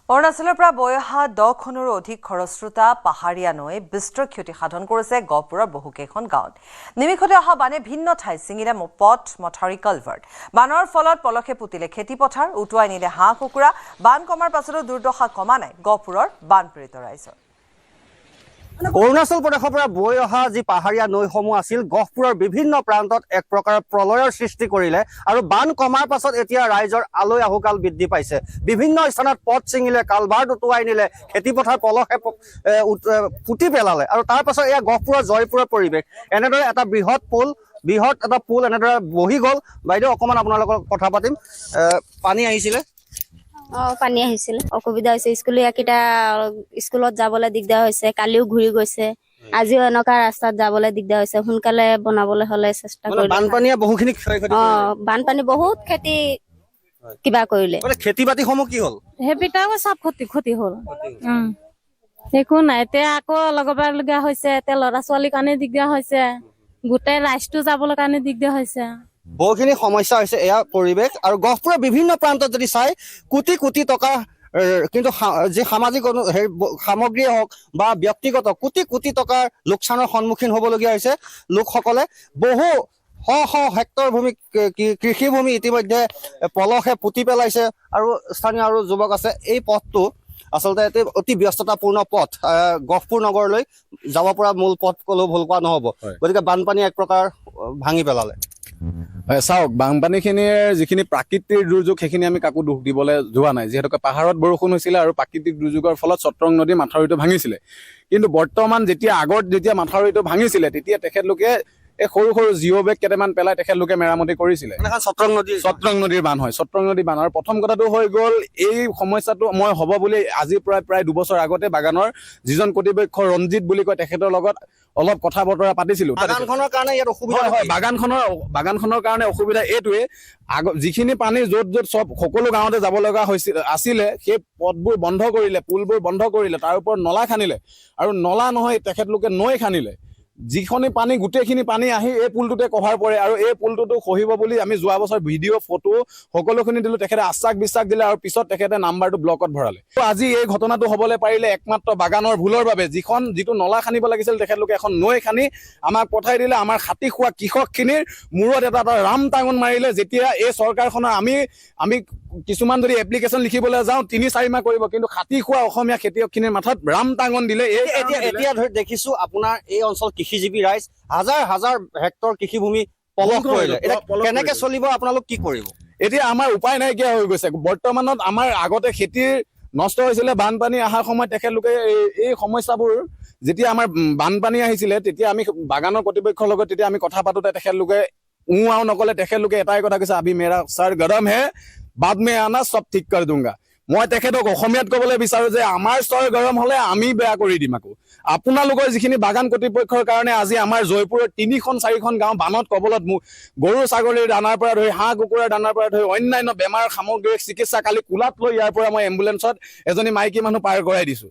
অৰুণাচলৰ পৰা বৈ অহা 10খনৰো অধিক খৰস্ৰোতা পাহাৰীয়া নৈ বিস্তৰ ক্ষতি সাধন কৰিছে গহপুৰৰ বহুকেইখন গাঁৱত। নিমিষতে অহা বানে ভিন্ন ঠাইত ছিঙিলে পথ মথাউৰি কালভাৰ্ট। বানৰ ফলত পলসে পুতিলে খেতিপথাৰ, উটুৱাই নিলে হাঁহ কুকুৰা। বান কমাৰ পাছতো দুৰ্দশা কমা নাই গহপুৰৰ বানপীড়িত ৰাইজৰ। অৰুণাচল প্ৰদেশৰ পৰা বৈ অহা যি পাহাৰীয়া নৈসমূহ আছিল গহপুৰৰ বিভিন্ন প্ৰান্তত এক প্ৰকাৰৰ প্ৰলয়ৰ সৃষ্টি কৰিলে আৰু বান কমাৰ পাছত এতিয়া ৰাইজৰ আলৈ আহুকাল বৃদ্ধি পাইছে। বিভিন্ন স্থানত পথ ছিঙিলে, কালভাৰ্ট উটুৱাই নিলে, খেতিপথাৰ পলসে পুতি পেলালে আৰু তাৰ পাছত এয়া গহপুৰৰ জয়পুৰৰ পৰিৱেশ। এনেদৰে এটা বৃহৎ এটা পুল এনেদৰে বহি গ'ল। বাইদেউ অকণমান আপোনাৰ লগত কথা পাতিম। পানী আহিছিলে? পানী আহিছিল, অসুবিধা হৈছে। স্কুলত যাবলৈ দিগদাৰ হৈছে, কালিও ঘূৰি গৈছে, আজিও এনেকুৱা ৰাস্তাত যাবলৈ দিগদাৰ হৈছে। সোনকালে বনাবলৈ হলে চেষ্টা কৰিলে। বানপানীয়ে বহুখিনি ক্ষয়ক্ষতি বানপানী বহুত খেতি কিবা কৰিলে। খেতি বাতিসমূহ কি হ'ল? সেইবিলাকো চব ক্ষতি হ'ল। একো নাই, এতিয়া আকৌ লগাবলগীয়া হৈছে। এতিয়া ল'ৰা ছোৱালীৰ কাৰণে দিগদাৰ হৈছে, গোটেই ৰাইজটো যাবলৈ কাৰণে দিগদাৰ হৈছে। বহুখিনি সমস্যা হৈছে এয়া পৰিৱেশ। আৰু গহপুৰৰ বিভিন্ন প্ৰান্তত যদি চাই কোটি কোটি টকা কিন্তু যি সামাজিক সামগ্ৰীয়ে হওক বা ব্যক্তিগত কোটি কোটি টকাৰ লোকচানৰ সন্মুখীন হ'বলগীয়া হৈছে লোকসকলে। বহু শ হেক্টৰ ভূমি কৃষিভূমি ইতিমধ্যে পলসে পুতি পেলাইছে আৰু স্থানীয় আৰু যুৱক আছে। এই পথটো আচলতে অতি ব্যস্ততাপূৰ্ণ পথ, গহপুৰ নগৰলৈ যাব পৰা মূল পথ ক'লেও ভুল কোৱা নহ'ব। গতিকে বানপানী এক প্ৰকাৰ ভাঙি পেলালে। চাওক, বানপানীখিনিৰ যিখিনি প্ৰাকৃতিক দুৰ্যোগ সেইখিনি আমি কাকো দুখ দিবলৈ যোৱা নাই, যিহেতুকে পাহাৰত বৰষুণ হৈছিলে আৰু প্ৰাকৃতিক দুৰ্যোগৰ ফলত চট্ৰং নদীৰ মাথাউৰিটো ভাঙিছিলে। কিন্তু বৰ্তমান যেতিয়া মাথাউৰিটো ভাঙিছিলে তেতিয়া তেখেতলোকে এই সৰু সৰু জিঅ' বেগ কেইটামান পেলাই তেখেতলোকে মেৰামতি কৰিছিলে। চট্ৰং নদীৰ বান্ধ হয়, চট্ৰং নদীৰ বান্ধ। আৰু প্ৰথম কথাটো হৈ গ'ল, এই সমস্যাটো মই হ'ব বুলি আজি প্ৰায় 2 বছৰ আগতে বাগানৰ যিজন কৰ্তৃপক্ষ ৰঞ্জিত বুলি কয় তেখেতৰ লগত অলপ কথা বতৰা পাতিছিলো। বাগানখনৰ কাৰণে ইয়াত অসুবিধা হয়, বাগানখনৰ কাৰণে অসুবিধা এইটোৱে, যিখিনি পানী য'ত সকলো গাঁৱতে যাব লগা আছিলে সেই পথবোৰ বন্ধ কৰিলে, পুলবোৰ বন্ধ কৰিলে, তাৰ ওপৰত নলা খান্দিলে। আৰু নলা নহয়, তেখেতলোকে নৈ খান্দিলে। যিখিনি পানী গোটেইখিনি পানী আহি এই পুলটোতে কভাৰ পৰে আৰু এই পুলটোতো খহিব বুলি আমি যোৱা বছৰ ভিডিঅ' ফটো সকলোখিনি দিলো। তেখেতে বিশ্বাস দিলে আৰু পিছত তেখেতে নাম্বাৰটো ব্লকত ভৰালে। আজি এই ঘটনাটো হ'বলৈ পাৰিলে একমাত্ৰ বাগানৰ ভুলৰ বাবে। যিটো নলা খান্দিব লাগিছিল তেখেতলোকে এখন নৈ খান্দি আমাক পঠাই দিলে। আমাৰ খাটি খোৱা কৃষকখিনিৰ মূৰত এটা ৰাম টাঙন মাৰিলে। যেতিয়া এই চৰকাৰখনৰ আমি কিছুমান যদি এপ্লিকেশ্যন লিখিবলৈ যাওঁ 3-4 মাহ কৰিব, কিন্তু খাটি খোৱা অসমীয়া খেতিয়কখিনিৰ মাথাত ৰাম টাঙন দিলে। এতিয়া ধৰি দেখিছো আপোনাৰ এই অঞ্চল কৃষিজীৱী ৰাইজ, হাজাৰ হেক্টৰ কৃষিভূমি পলস কৰিলে। কেনেকে চলিব, আপোনালোক কি কৰিব? এতিয়া আমাৰ উপায় নাইকিয়া হৈ গৈছে। বৰ্তমানত আমাৰ আগতে খেতিৰ নষ্ট হৈছিলে, বানপানী অহাৰ সময়ত তেখেতলোকে এই সমস্যাবোৰ যেতিয়া আমাৰ বানপানী আহিছিলে তেতিয়া আমি বাগানৰ কৰ্তৃপক্ষৰ লগত তেতিয়া আমি কথা পাতোতে তেখেতলোকে আৰু নকলে। তেখেতলোকে এটাই কথা কৈছে, আভি মেৰা চাৰ গৰম হে, বাদ মে আনা সব ঠিক কৰ দুংগা। মই তেখেতক অসমীয়াত ক'বলৈ বিচাৰো যে আমাৰ চৰ গৰম হলে আমি বেয়া কৰি দিম। আকৌ আপোনালোকৰ যিখিনি বাগান কৰ্তৃপক্ষৰ কাৰণে আজি আমাৰ জয়পুৰৰ 3-4খন গাঁও বানত কবলত গৰু ছাগলীৰ দানাৰ পৰা ধৰি হাঁহ কুকুৰাৰ দানাৰ পৰা ধৰি অন্যান্য বেমাৰ সামগ্ৰিক চিকিৎসা কালি কোলাত লৈ ইয়াৰ পৰা মই এম্বুলেন্সত এজনী মাইকী মানুহ পাৰ কৰাই দিছো।